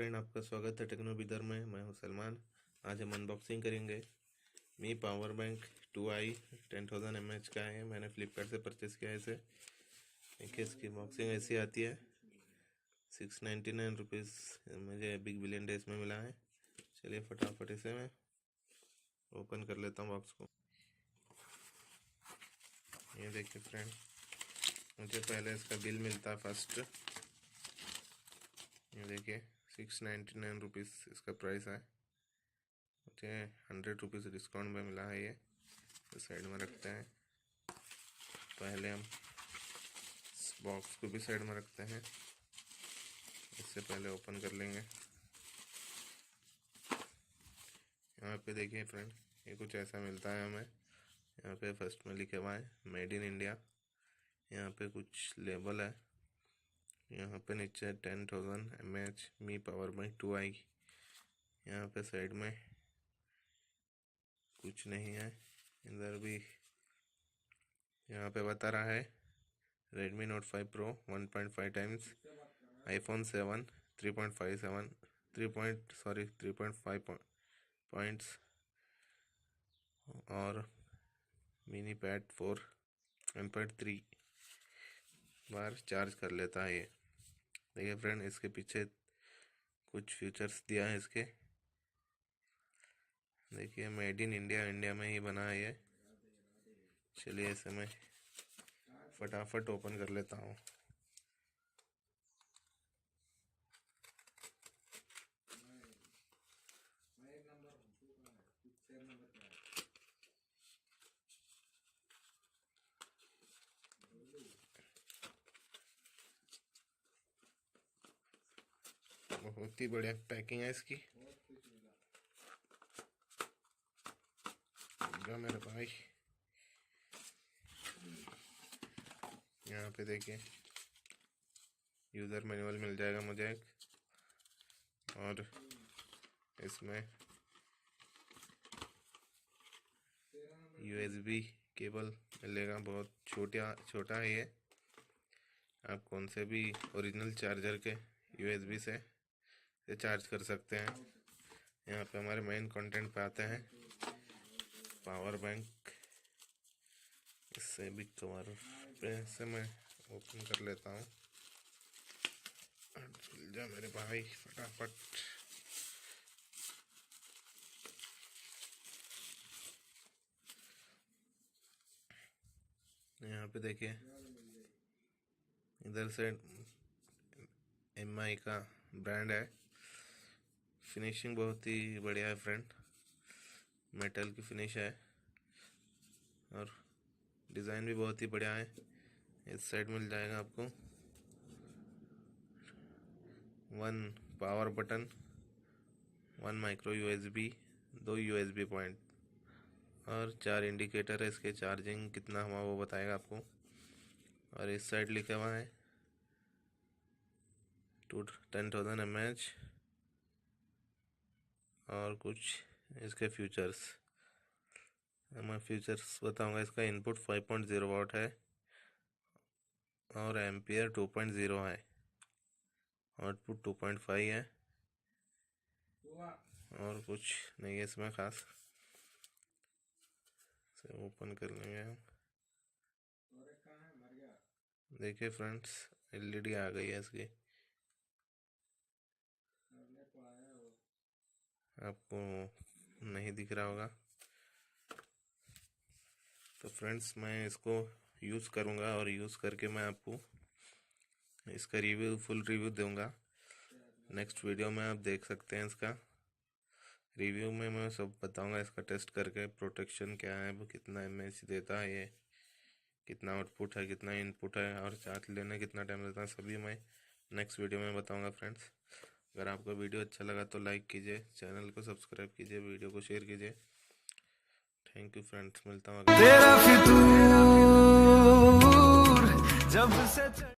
Friend, आपका स्वागत है टेक्नो बिदर में। मैं हूं सलमान। आज हम अनबॉक्सिंग करेंगे मी पावर बैंक 2i 10,000 mAh का है। मैंने फ्लिपकार्ट से परचेज़ किया है इसे। देखिए, इसकी बॉक्सिंग ऐसी आती है। 699 रुपीज़ मुझे बिग बिलियन डेज में मिला है। चलिए फटाफट इसे मैं ओपन कर लेता हूँ बॉक्स को। ये देखिए फ्रेंड, मुझे पहले इसका बिल मिलता है फर्स्ट। ये देखिए 699 रुपीज़ इसका प्राइस है। मुझे 100 रुपीज़ डिस्काउंट में मिला है। ये तो साइड में रखते हैं। पहले हम इस बॉक्स को भी साइड में रखते हैं। इससे पहले ओपन कर लेंगे। यहाँ पे देखिए फ्रेंड, ये कुछ ऐसा मिलता है हमें। यहाँ पे फर्स्ट में लिखा हुआ है मेड इन इंडिया। यहाँ पे कुछ लेबल है। यहाँ पे नीचे 10,000 mAh मी पावर बैंक 2i। यहाँ पे साइड में कुछ नहीं है। इधर भी यहाँ पे बता रहा है Redmi Note 5 Pro 1.5 times iPhone 7 3.5 points और मिनी पैड 4 1.3 बार चार्ज कर लेता है। ये देखिए फ्रेंड, इसके पीछे कुछ फीचर्स दिया है इसके। देखिए मेड इन इंडिया, इंडिया में ही बना है ये। चलिए इसे मैं फटाफट ओपन कर लेता हूँ। बहुत ही बढ़िया पैकिंग है इसकी। जो मेरे भाई, यहाँ पे देखिए यूज़र मैनुअल मिल जाएगा मुझे एक, और इसमें USB केबल मिलेगा। बहुत छोटा है ये। आप कौन से भी ओरिजिनल चार्जर के USB से चार्ज कर सकते हैं। यहाँ पे हमारे मेन कंटेंट पे आते हैं पावर बैंक। इससे भी कवर पे से मैं ओपन कर लेता हूँ। चल जा मेरे भाई फटाफट। यहाँ पे देखिए, इधर से MI का ब्रांड है। फिनिशिंग बहुत ही बढ़िया है फ्रेंड, मेटल की फिनिश है और डिज़ाइन भी बहुत ही बढ़िया है। इस साइड मिल जाएगा आपको 1 power button, 1 micro USB, 2 USB point और 4 इंडिकेटर है। इसके चार्जिंग कितना हुआ वो बताएगा आपको। और इस साइड लिखा हुआ है 10,000 mAh और कुछ इसके फीचर्स। मैं फीचर्स बताऊंगा। इसका इनपुट 5.0 वाट है और एम्पियर 2.0 है। आउटपुट 2.5 है और कुछ नहीं है इसमें खास। से ओपन कर लेंगे हम। देखिए फ्रेंड्स, LED आ गई है इसकी। आपको नहीं दिख रहा होगा तो फ्रेंड्स, मैं इसको यूज़ करूँगा और यूज़ करके मैं आपको इसका फुल रिव्यू दूंगा। नेक्स्ट वीडियो में आप देख सकते हैं। इसका रिव्यू में मैं सब बताऊंगा। इसका टेस्ट करके प्रोटेक्शन क्या है, वो कितना mAh देता है, ये कितना आउटपुट है, कितना इनपुट है और चार्ज लेने कितना टाइम लेता है, सभी मैं नेक्स्ट वीडियो में बताऊंगा फ्रेंड्स। अगर आपको वीडियो अच्छा लगा तो लाइक कीजिए, चैनल को सब्सक्राइब कीजिए, वीडियो को शेयर कीजिए। थैंक यू फ्रेंड्स, मिलता हूँ।